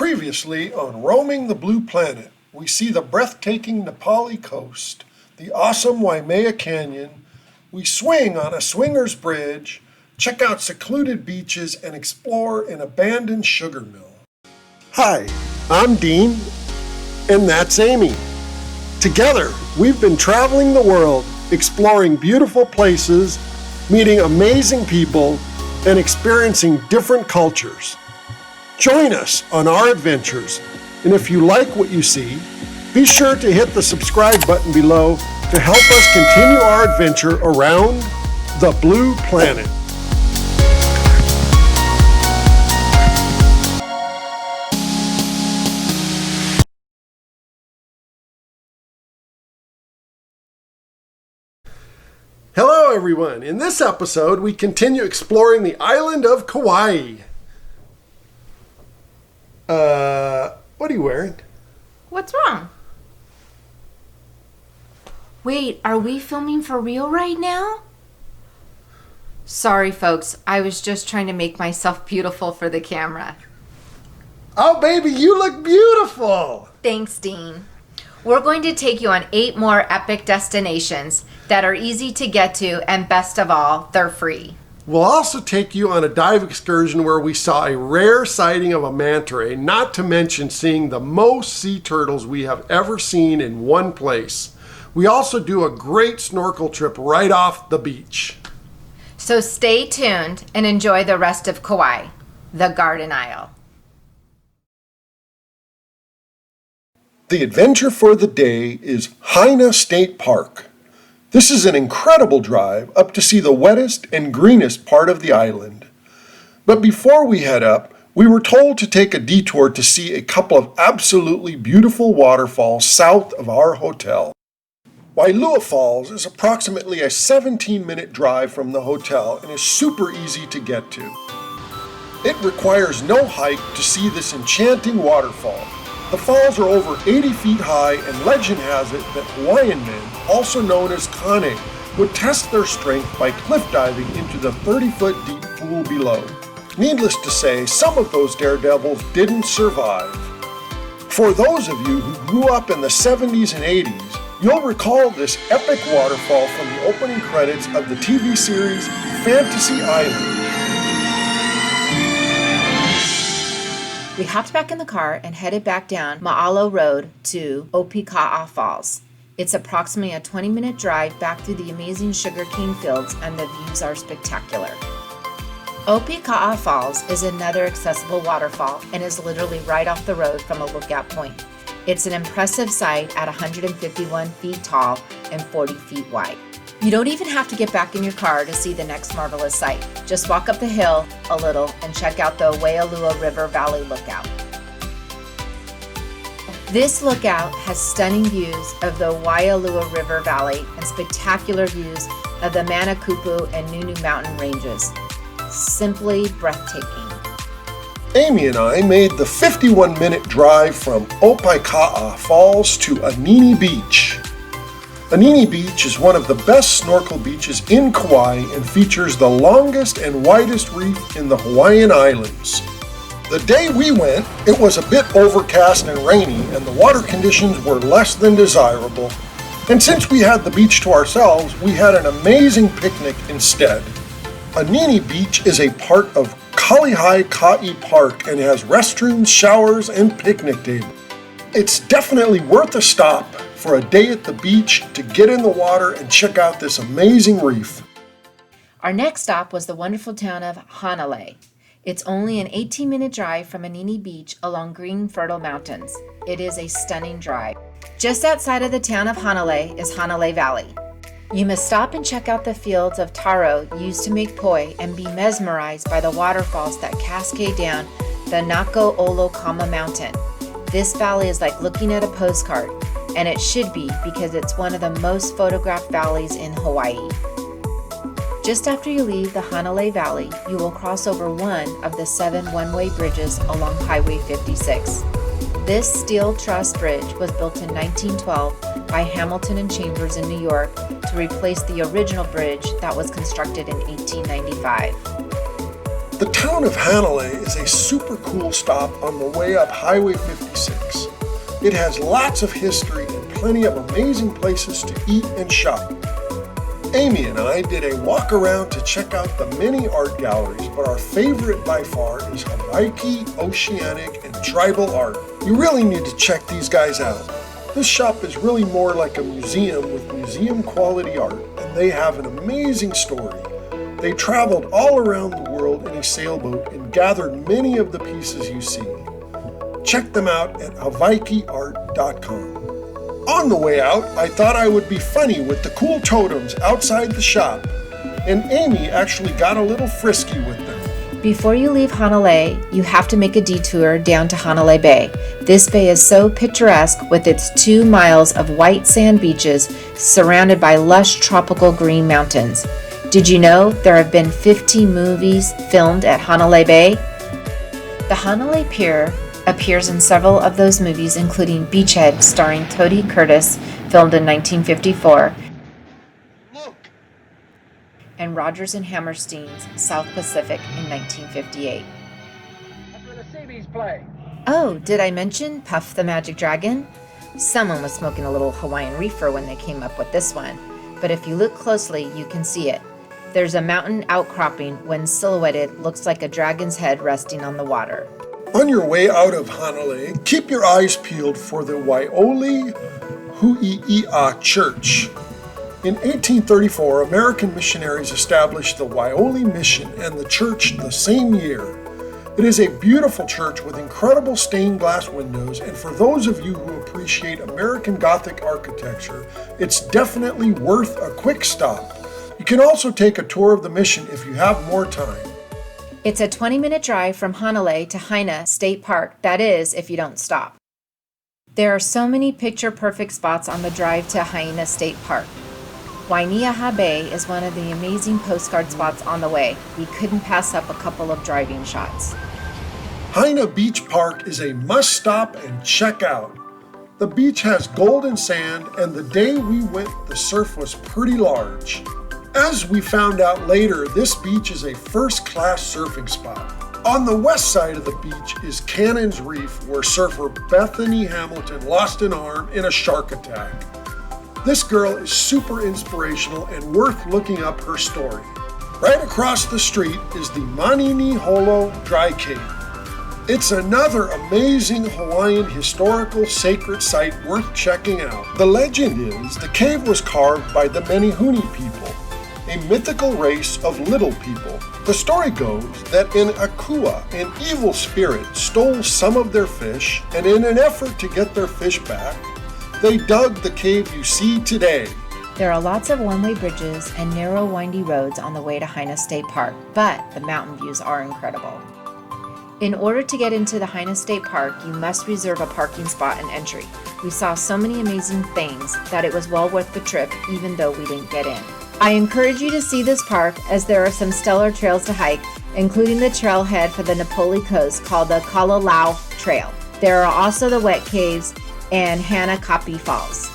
Previously on Roaming the Blue Planet, we see the breathtaking Na-Poli coast, the awesome Waimea Canyon, we swing on a swinger's bridge, check out secluded beaches, and explore an abandoned sugar mill. Hi, I'm Dean, and that's Amy. Together, we've been traveling the world, exploring beautiful places, meeting amazing people, and experiencing different cultures. Join us on our adventures, and if you like what you see, be sure to hit the subscribe button below to help us continue our adventure around the Blue Planet. Hello everyone! In this episode, we continue exploring the island of Kauai. What are you wearing? What's wrong? Wait, are we filming for real right now? Sorry, folks. I was just trying to make myself beautiful for the camera. Oh, baby, you look beautiful! Thanks, Dean. We're going to take you on 8 more epic destinations that are easy to get to, and best of all, they're free. We'll also take you on a dive excursion where we saw a rare sighting of a manta ray, not to mention seeing the most sea turtles we have ever seen in one place. We also do a great snorkel trip right off the beach. So stay tuned and enjoy the rest of Kauai, the Garden Isle. The adventure for the day is Haina State Park. This is an incredible drive up to see the wettest and greenest part of the island. But before we head up, we were told to take a detour to see a couple of absolutely beautiful waterfalls south of our hotel. Wailua Falls is approximately a 17-minute drive from the hotel and is super easy to get to. It requires no hike to see this enchanting waterfall. The falls are over 80 feet high, and legend has it that Hawaiian men, also known as kane, would test their strength by cliff diving into the 30-foot deep pool below. Needless to say, some of those daredevils didn't survive. For those of you who grew up in the 70s and 80s, you'll recall this epic waterfall from the opening credits of the TV series Fantasy Island. We hopped back in the car and headed back down Ma'alo Road to Opaeka'a Falls. It's approximately a 20-minute drive back through the amazing sugarcane fields, and the views are spectacular. Opaeka'a Falls is another accessible waterfall and is literally right off the road from a lookout point. It's an impressive sight at 151 feet tall and 40 feet wide. You don't even have to get back in your car to see the next marvelous sight. Just walk up the hill a little and check out the Waialua River Valley lookout. This lookout has stunning views of the Waialua River Valley and spectacular views of the Manakupu and Nunu mountain ranges. Simply breathtaking. Amy and I made the 51-minute drive from Opaeka'a Falls to Anini Beach. Anini Beach is one of the best snorkel beaches in Kauai and features the longest and widest reef in the Hawaiian Islands. The day we went, it was a bit overcast and rainy, and the water conditions were less than desirable. And since we had the beach to ourselves, we had an amazing picnic instead. Anini Beach is a part of Kauai-Part Park and has restrooms, showers, and picnic tables. It's definitely worth a stop for a day at the beach to get in the water and check out this amazing reef. Our next stop was the wonderful town of Hanalei. It's only an 18-minute drive from Anini Beach along green, fertile mountains. It is a stunning drive. Just outside of the town of Hanalei is Hanalei Valley. You must stop and check out the fields of taro used to make poi and be mesmerized by the waterfalls that cascade down the Nako-Olokama mountain. This valley is like looking at a postcard, and it should be because it's one of the most photographed valleys in Hawaii. Just after you leave the Hanalei Valley, you will cross over one of the 7 one-way bridges along Highway 56. This steel truss bridge was built in 1912 by Hamilton and Chambers in New York to replace the original bridge that was constructed in 1895. The town of Hanalei is a super cool stop on the way up Highway 56. It has lots of history and plenty of amazing places to eat and shop. Amy and I did a walk around to check out the many art galleries, but our favorite by far is Hawaii, Oceanic, and Tribal Art. You really need to check these guys out. This shop is really more like a museum with museum quality art, and they have an amazing story. They traveled all around the world in a sailboat and gathered many of the pieces you see. Check them out at hawaiiart.com. On the way out, I thought I would be funny with the cool totems outside the shop, and Amy actually got a little frisky with them. Before you leave Hanalei, you have to make a detour down to Hanalei Bay. This bay is so picturesque with its 2 miles of white sand beaches surrounded by lush tropical green mountains. Did you know there have been 15 movies filmed at Hanalei Bay? The Hanalei Pier appears in several of those movies, including Beachhead, starring Toady Curtis, filmed in 1954, and Rodgers and Hammerstein's South Pacific in 1958. That's where the Seabees play. Oh, did I mention Puff the Magic Dragon? Someone was smoking a little Hawaiian reefer when they came up with this one, but if you look closely, you can see it. There's a mountain outcropping when silhouetted looks like a dragon's head resting on the water. On your way out of Hanalei, keep your eyes peeled for the Wyoli Hui'ia Church. In 1834, American missionaries established the Wai'oli Mission and the church the same year. It is a beautiful church with incredible stained glass windows, and for those of you who appreciate American Gothic architecture, it's definitely worth a quick stop. You can also take a tour of the mission if you have more time. It's a 20-minute drive from Hanalei to Haina State Park, that is, if you don't stop. There are so many picture-perfect spots on the drive to Haina State Park. Wainiaha Bay is one of the amazing postcard spots on the way. We couldn't pass up a couple of driving shots. Haina Beach Park is a must-stop and check out. The beach has golden sand, and the day we went, the surf was pretty large. As we found out later, this beach is a first-class surfing spot. On the west side of the beach is Cannon's Reef, where surfer Bethany Hamilton lost an arm in a shark attack. This girl is super inspirational and worth looking up her story. Right across the street is the Manini Holo Dry Cave. It's another amazing Hawaiian historical sacred site worth checking out. The legend is the cave was carved by the Menehune people, a mythical race of little people. The story goes that in Akua, an evil spirit stole some of their fish, and in an effort to get their fish back, they dug the cave you see today. There are lots of one-way bridges and narrow, windy roads on the way to Haina State Park, but the mountain views are incredible. In order to get into the Haina State Park, you must reserve a parking spot and entry. We saw so many amazing things that it was well worth the trip, even though we didn't get in. I encourage you to see this park, as there are some stellar trails to hike, including the trailhead for the Na-Poli coast called the Kalalau Trail. There are also the wet caves and Hanakapi Falls.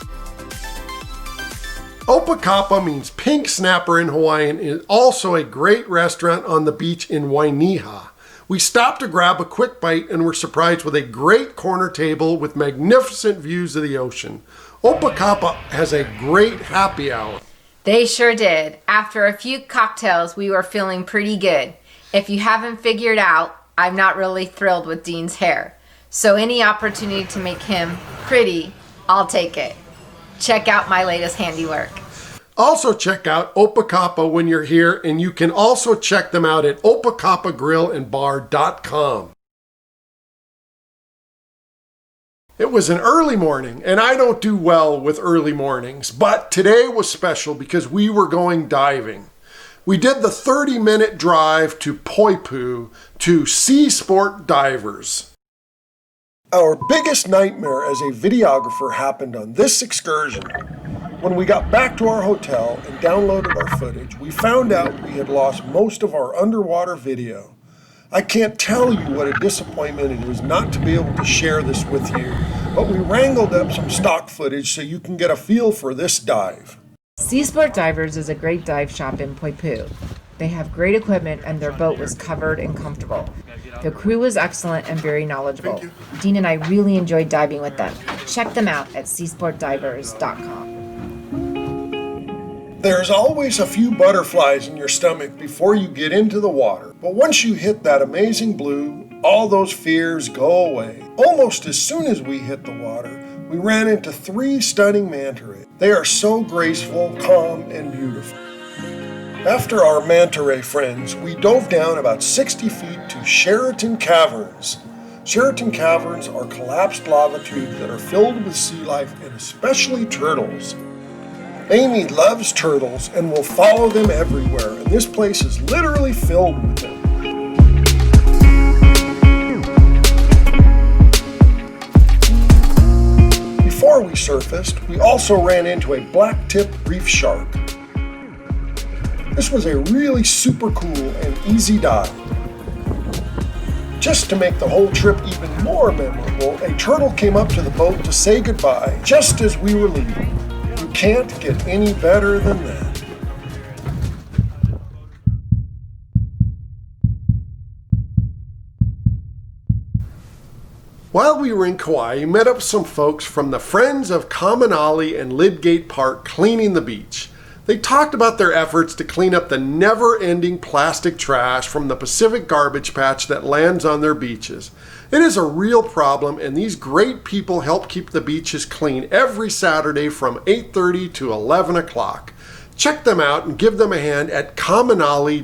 Opaeka'a means pink snapper in Hawaiian, and is also a great restaurant on the beach in Wainiha. We stopped to grab a quick bite and were surprised with a great corner table with magnificent views of the ocean. Opaeka'a has a great happy hour. They sure did. After a few cocktails, we were feeling pretty good. If you haven't figured out, I'm not really thrilled with Dean's hair. So any opportunity to make him pretty, I'll take it. Check out my latest handiwork. Also check out Opaeka'a when you're here, and you can also check them out at opaeka'agrillandbar.com. It was an early morning, and I don't do well with early mornings, but today was special because we were going diving. We did the 30-minute drive to Poipu to Seasport Divers. Our biggest nightmare as a videographer happened on this excursion. When we got back to our hotel and downloaded our footage, we found out we had lost most of our underwater video. I can't tell you what a disappointment it is not to be able to share this with you, but we wrangled up some stock footage so you can get a feel for this dive. Seasport Divers is a great dive shop in Poipu. They have great equipment and their boat was covered and comfortable. The crew was excellent and very knowledgeable. Dean and I really enjoyed diving with them. Check them out at seasportdivers.com. There's always a few butterflies in your stomach before you get into the water, but once you hit that amazing blue, all those fears go away. Almost as soon as we hit the water, we ran into 3 stunning manta rays. They are so graceful, calm, and beautiful. After our manta ray friends, we dove down about 60 feet to Sheraton Caverns. Sheraton Caverns are collapsed lava tubes that are filled with sea life and especially turtles. Amy loves turtles and will follow them everywhere, and this place is literally filled with them. Before we surfaced, we also ran into a black-tip reef shark. This was a really super cool and easy dive. Just to make the whole trip even more memorable, a turtle came up to the boat to say goodbye just as we were leaving. You can't get any better than that. While we were in Kauai, we met up with some folks from the Friends of Kamanali and Lydgate Park cleaning the beach. They talked about their efforts to clean up the never-ending plastic trash from the Pacific garbage patch that lands on their beaches. It is a real problem, and these great people help keep the beaches clean every Saturday from 8:30 to 11 o'clock. Check them out and give them a hand at kamanali.us.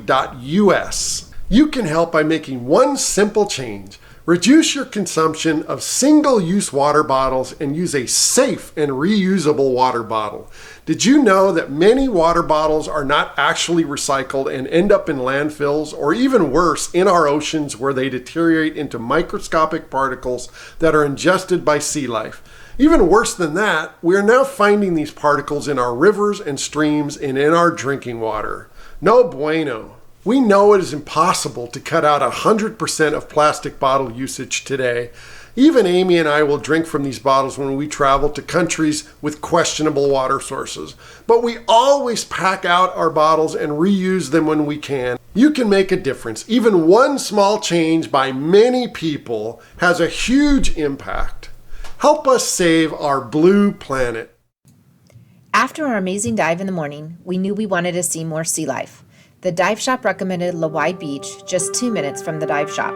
You can help by making one simple change. Reduce your consumption of single-use water bottles and use a safe and reusable water bottle. Did you know that many water bottles are not actually recycled and end up in landfills, or even worse, in our oceans where they deteriorate into microscopic particles that are ingested by sea life? Even worse than that, we are now finding these particles in our rivers and streams and in our drinking water. No bueno. We know it is impossible to cut out 100% of plastic bottle usage today. Even Amy and I will drink from these bottles when we travel to countries with questionable water sources. But we always pack out our bottles and reuse them when we can. You can make a difference. Even one small change by many people has a huge impact. Help us save our blue planet. After our amazing dive in the morning, we knew we wanted to see more sea life. The dive shop recommended Lawai Beach, just 2 minutes from the dive shop.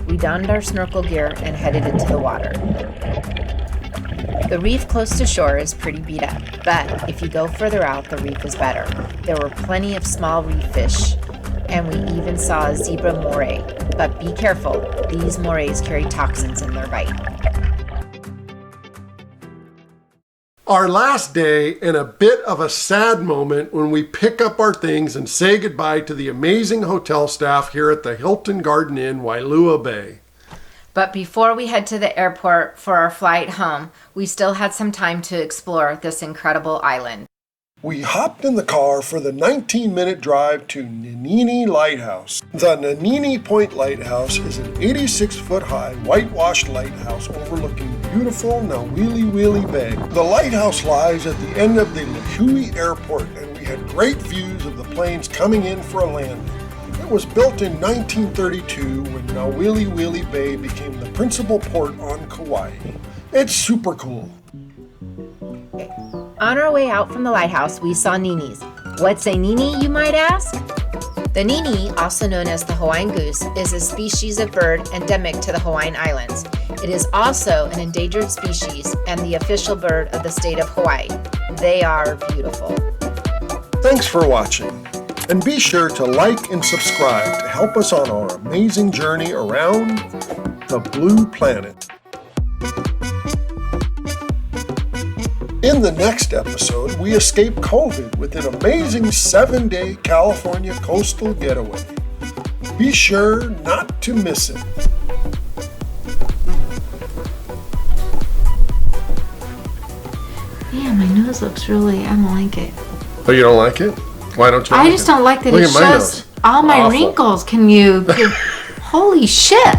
We donned our snorkel gear and headed into the water. The reef close to shore is pretty beat up, but if you go further out, the reef is better. There were plenty of small reef fish, and we even saw a zebra moray. But be careful, these morays carry toxins in their bite. Our last day, and a bit of a sad moment when we pick up our things and say goodbye to the amazing hotel staff here at the Hilton Garden Inn, Wailua Bay. But before we head to the airport for our flight home, we still had some time to explore this incredible island. We hopped in the car for the 19-minute drive to Nanini Lighthouse. The Nanini Point Lighthouse is an 86-foot-high whitewashed lighthouse overlooking beautiful Wyoli Bay. The lighthouse lies at the end of the Hui'ia airport, and we had great views of the planes coming in for a landing. It was built in 1932 when Wyoli Bay became the principal port on Kauai. It's super cool. On our way out from the lighthouse, we saw ninis. What's a nini, you might ask? The nini, also known as the Hawaiian goose, is a species of bird endemic to the Hawaiian Islands. It is also an endangered species and the official bird of the state of Hawaii. They are beautiful. Thanks for watching, and be sure to like and subscribe to help us on our amazing journey around the blue planet. In the next episode, we escape COVID with an amazing 7-day California coastal getaway. Be sure not to miss it. Man, my nose looks really, I don't like it. Oh, you don't like it? Why don't you like it? I just don't like that Look it at my shows nose. all my Awful. wrinkles. Holy shit!